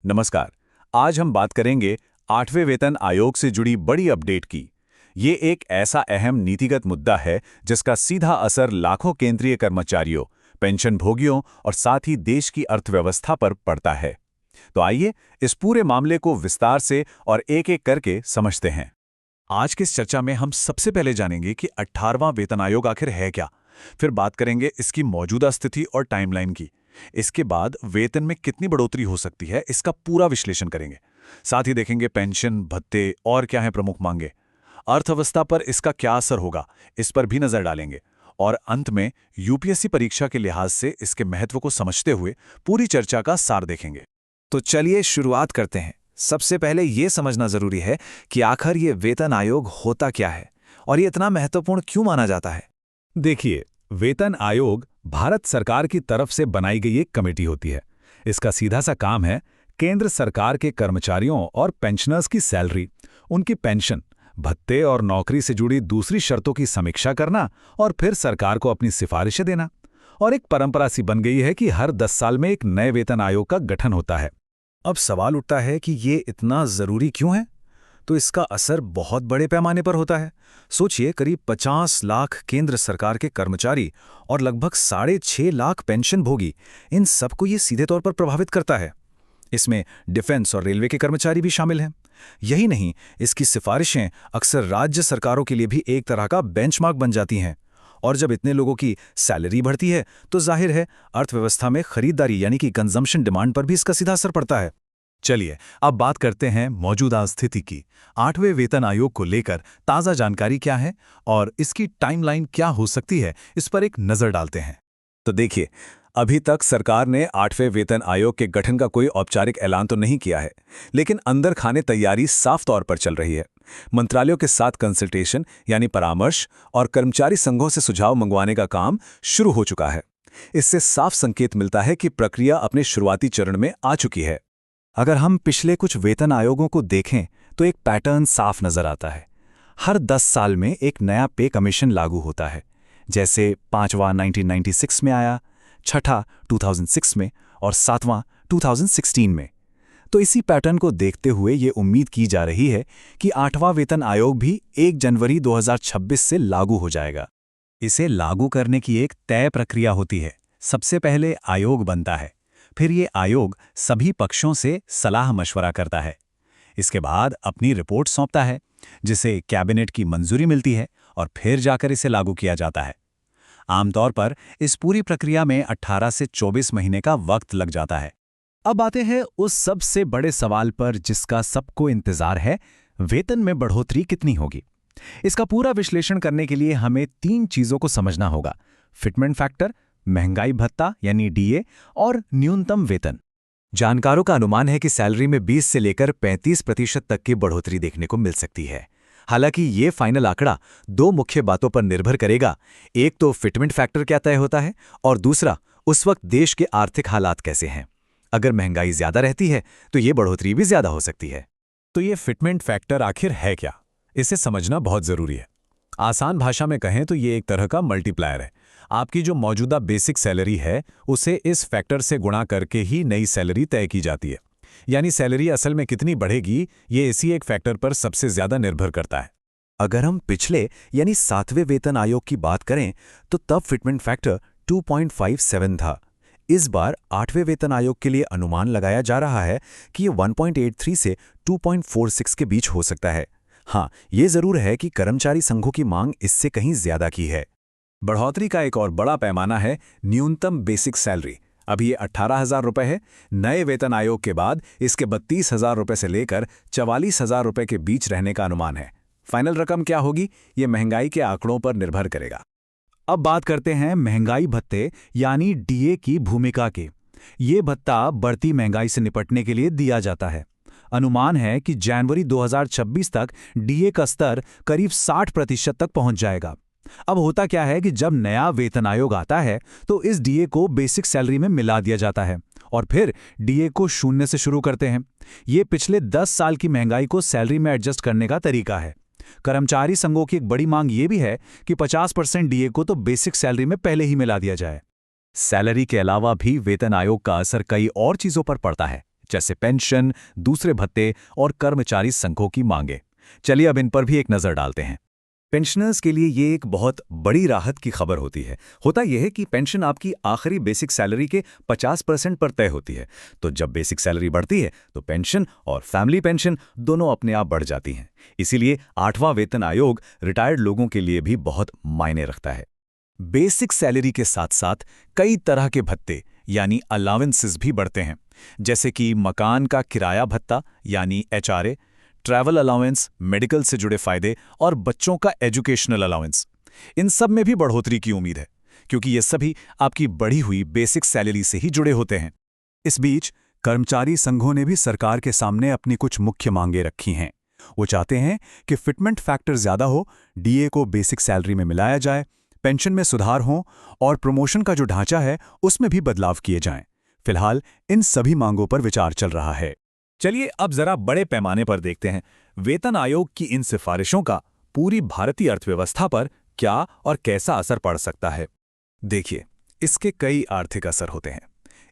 नमस्कार। आज हम बात करेंगे 8वें वेतन आयोग से जुड़ी बड़ी अपडेट की। ये एक ऐसा अहम नीतिगत मुद्दा है जिसका सीधा असर लाखों केंद्रीय कर्मचारियों, पेंशनभोगियों और साथ ही देश की अर्थव्यवस्था पर पड़ता है। तो आइए इस पूरे मामले को विस्तार से और एक-एक करके समझते हैं। आज की इस चर्चा में हम सबसे पहले जानेंगे कि 18वां वेतन आयोग आखिर है क्या। फिर बात करेंगे इसकी मौजूदा स्थिति और टाइमलाइन की। इसके बाद वेतन में कितनी बढ़ोतरी हो सकती है, इसका पूरा विश्लेषण करेंगे। साथ ही देखेंगे पेंशन, भत्ते और क्या है प्रमुख मांगे। अर्थव्यवस्था पर इसका क्या असर होगा, इस पर भी नजर डालेंगे। और अंत में यूपीएससी परीक्षा के लिहाज से इसके महत्व को समझते हुए पूरी चर्चा का सार देखेंगे। तो चलिए शुरुआत करते हैं। सबसे पहले ये समझना जरूरी है कि आखिर ये वेतन आयोग होता क्या है और ये इतना महत्वपूर्ण क्यों माना जाता है। देखिए, वेतन आयोग भारत सरकार की तरफ से बनाई गई एक कमेटी होती है। इसका सीधा सा काम है केंद्र सरकार के कर्मचारियों और पेंशनर्स की सैलरी, उनकी पेंशन, भत्ते और नौकरी से जुड़ी दूसरी शर्तों की समीक्षा करना और फिर सरकार को अपनी सिफारिशें देना। और एक परंपरा सी बन गई है कि हर 10 साल में एक नए वेतन आयोग का गठन होता है। अब सवाल उठता है कि ये इतना जरूरी क्यों है। तो इसका असर बहुत बड़े पैमाने पर होता है। सोचिए, करीब 50 लाख केंद्र सरकार के कर्मचारी और लगभग 6.5 लाख पेंशन भोगी, इन सबको ये सीधे तौर पर प्रभावित करता है। इसमें डिफेंस और रेलवे के कर्मचारी भी शामिल हैं। यही नहीं, इसकी सिफारिशें अक्सर राज्य सरकारों के लिए भी एक तरह का बेंचमार्क बन जाती हैं। और जब इतने लोगों की सैलरी बढ़ती है तो जाहिर है अर्थव्यवस्था में खरीदारी यानी कि कंजम्पशन डिमांड पर भी इसका सीधा असर पड़ता है। चलिए अब बात करते हैं मौजूदा स्थिति की। 8वें वेतन आयोग को लेकर ताज़ा जानकारी क्या है और इसकी टाइमलाइन क्या हो सकती है, इस पर एक नज़र डालते हैं। तो देखिए, अभी तक सरकार ने 8वें वेतन आयोग के गठन का कोई औपचारिक ऐलान तो नहीं किया है, लेकिन अंदर खाने तैयारी साफ तौर पर चल रही है। मंत्रालयों के साथ कंसल्टेशन यानी परामर्श और कर्मचारी संघों से सुझाव मंगवाने का काम शुरू हो चुका है। इससे साफ संकेत मिलता है कि प्रक्रिया अपने शुरुआती चरण में आ चुकी है। अगर हम पिछले कुछ वेतन आयोगों को देखें तो एक पैटर्न साफ नजर आता है। हर 10 साल में एक नया पे कमीशन लागू होता है। जैसे 5वां 1996 में आया, छठा 2006 में और 7वां 2016 में। तो इसी पैटर्न को देखते हुए ये उम्मीद की जा रही है कि 8वां वेतन आयोग भी 1 जनवरी 2026 से लागू हो जाएगा। इसे लागू करने की एक तय प्रक्रिया होती है। सबसे पहले आयोग बनता है, फिर ये आयोग सभी पक्षों से सलाह मशवरा करता है। इसके बाद अपनी रिपोर्ट सौंपता है, जिसे कैबिनेट की मंजूरी मिलती है और फिर जाकर इसे लागू किया जाता है। आमतौर पर इस पूरी प्रक्रिया में 18 से 24 महीने का वक्त लग जाता है। अब आते हैं उस सबसे बड़े सवाल पर जिसका सबको इंतजार है, वेतन में बढ़ोतरी कितनी होगी। इसका पूरा विश्लेषण करने के लिए हमें 3 चीजों को समझना होगा: फिटमेंट फैक्टर, महंगाई भत्ता यानी डीए और न्यूनतम वेतन। जानकारों का अनुमान है कि सैलरी में 20 से लेकर 35% तक की बढ़ोतरी देखने को मिल सकती है। हालांकि ये फाइनल आंकड़ा 2 मुख्य बातों पर निर्भर करेगा। एक तो फिटमेंट फैक्टर क्या तय होता है और दूसरा उस वक्त देश के आर्थिक हालात कैसे हैं। अगर महंगाई ज्यादा रहती है तो ये बढ़ोतरी भी ज्यादा हो सकती है। तो ये फिटमेंट फैक्टर आखिर है क्या, इसे समझना बहुत जरूरी है। आसान भाषा में कहें तो ये एक तरह का मल्टीप्लायर है। आपकी जो मौजूदा बेसिक सैलरी है उसे इस फैक्टर से गुणा करके ही नई सैलरी तय की जाती है। यानी सैलरी असल में कितनी बढ़ेगी, ये इसी एक फैक्टर पर सबसे ज्यादा निर्भर करता है। अगर हम पिछले यानी 7वें वेतन आयोग की बात करें तो तब फिटमेंट फैक्टर 2.57 था। इस बार 8वें वेतन आयोग के लिए अनुमान लगाया जा रहा है कि ये 1.83 से 2.46 के बीच हो सकता है। हाँ, ये जरूर है कि कर्मचारी संघों की मांग इससे कहीं ज्यादा की है। बढ़ोतरी का एक और बड़ा पैमाना है न्यूनतम बेसिक सैलरी। अभी ये 18,000 रुपये है। नए वेतन आयोग के बाद इसके 32,000 रुपये से लेकर 44,000 रुपये के बीच रहने का अनुमान है। फाइनल रकम क्या होगी, ये महंगाई के आंकड़ों पर निर्भर करेगा। अब बात करते हैं महंगाई भत्ते यानी डीए की भूमिका के। ये भत्ता बढ़ती महंगाई से निपटने के लिए दिया जाता है। अनुमान है कि जनवरी 2026 तक डीए का स्तर करीब 60% तक पहुंच जाएगा। अब होता क्या है कि जब नया वेतन आयोग आता है तो इस डीए को बेसिक सैलरी में मिला दिया जाता है और फिर डीए को 0 से शुरू करते हैं। ये पिछले 10 साल की महंगाई को सैलरी में एडजस्ट करने का तरीका है। कर्मचारी संघों की एक बड़ी मांग ये भी है कि 50% डीए को तो बेसिक सैलरी में पहले ही मिला दिया जाए। सैलरी के अलावा भी वेतन आयोग का असर कई और चीजों पर पड़ता है, जैसे पेंशन, दूसरे भत्ते और कर्मचारी संघों की मांगे। चलिए अब इन पर भी एक नज़र डालते हैं। पेंशनर्स के लिए ये एक बहुत बड़ी राहत की खबर होती है। होता यह है कि पेंशन आपकी आखिरी बेसिक सैलरी के 50% पर तय होती है। तो जब बेसिक सैलरी बढ़ती है तो पेंशन और फैमिली पेंशन दोनों अपने आप बढ़ जाती हैं। इसीलिए 8वां वेतन आयोग रिटायर्ड लोगों के लिए भी बहुत मायने रखता है। बेसिक सैलरी के साथ साथ कई तरह के भत्ते यानी अलावेंसेस भी बढ़ते हैं, जैसे कि मकान का किराया भत्ता यानी HRA, ट्रैवल अलाउंस, मेडिकल से जुड़े फायदे और बच्चों का एजुकेशनल अलाउंस। इन सब में भी बढ़ोतरी की उम्मीद है, क्योंकि ये सभी आपकी बढ़ी हुई बेसिक सैलरी से ही जुड़े होते हैं। इस बीच कर्मचारी संघों ने भी सरकार के सामने अपनी कुछ मुख्य मांगें रखी हैं। वो चाहते हैं कि फिटमेंट फैक्टर ज़्यादा हो, DA को बेसिक सैलरी में मिलाया जाए, पेंशन में सुधार हो और प्रमोशन का जो ढांचा है उसमें भी बदलाव किए जाएं। फिलहाल इन सभी मांगों पर विचार चल रहा है। चलिए अब जरा बड़े पैमाने पर देखते हैं वेतन आयोग की इन सिफारिशों का पूरी भारतीय अर्थव्यवस्था पर क्या और कैसा असर पड़ सकता है। देखिए, इसके कई आर्थिक असर होते हैं।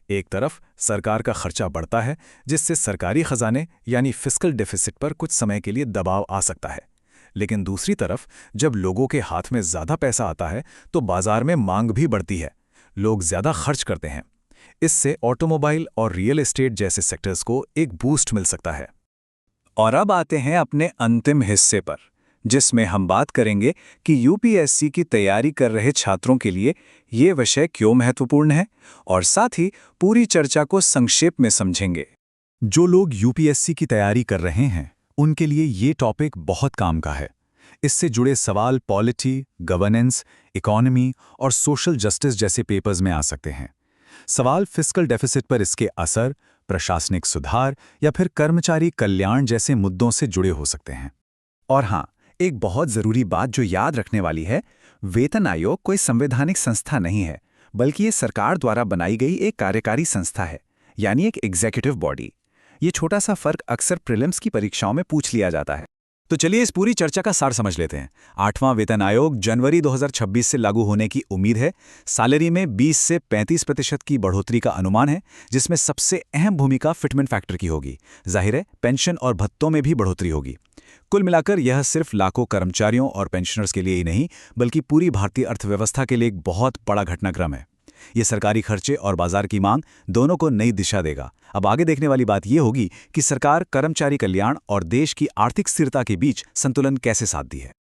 एक तरफ सरकार का खर्चा बढ़ता है, जिससे सरकारी खजाने यानी फिस्कल डेफिसिट पर कुछ समय के लिए दबाव आ सकता है। लेकिन दूसरी तरफ जब लोगों के हाथ में ज़्यादा पैसा आता है तो बाजार में मांग भी बढ़ती है, लोग ज़्यादा खर्च करते हैं। इससे ऑटोमोबाइल और रियल एस्टेट जैसे सेक्टर्स को एक बूस्ट मिल सकता है। और अब आते हैं अपने अंतिम हिस्से पर, जिसमें हम बात करेंगे कि UPSC की तैयारी कर रहे छात्रों के लिए ये विषय क्यों महत्वपूर्ण है और साथ ही पूरी चर्चा को संक्षेप में समझेंगे। जो लोग UPSC की तैयारी कर रहे हैं उनके लिए ये टॉपिक बहुत काम का है। इससे जुड़े सवाल पॉलिटी, गवर्नेंस, इकोनॉमी और सोशल जस्टिस जैसे पेपर्स में आ सकते हैं। सवाल फिस्कल डेफिसिट पर इसके असर, प्रशासनिक सुधार या फिर कर्मचारी कल्याण जैसे मुद्दों से जुड़े हो सकते हैं। और हाँ, एक बहुत ज़रूरी बात जो याद रखने वाली है, वेतन आयोग कोई संवैधानिक संस्था नहीं है, बल्कि ये सरकार द्वारा बनाई गई एक कार्यकारी संस्था है, यानी एक एग्जीक्यूटिव बॉडी। ये छोटा सा फर्क अक्सर प्रीलिम्स की परीक्षाओं में पूछ लिया जाता है। तो चलिए इस पूरी चर्चा का सार समझ लेते हैं। 8वां वेतन आयोग जनवरी 2026 से लागू होने की उम्मीद है। सैलरी में 20 से 35% की बढ़ोतरी का अनुमान है, जिसमें सबसे अहम भूमिका फिटमेंट फैक्टर की होगी। जाहिर है पेंशन और भत्तों में भी बढ़ोतरी होगी। कुल मिलाकर यह सिर्फ लाखों कर्मचारियों और पेंशनर्स के लिए ही नहीं, बल्कि पूरी भारतीय अर्थव्यवस्था के लिए एक बहुत बड़ा घटनाक्रम है। ये सरकारी खर्चे और बाजार की मांग दोनों को नई दिशा देगा। अब आगे देखने वाली बात यह होगी कि सरकार कर्मचारी कल्याण और देश की आर्थिक स्थिरता के बीच संतुलन कैसे साधती है।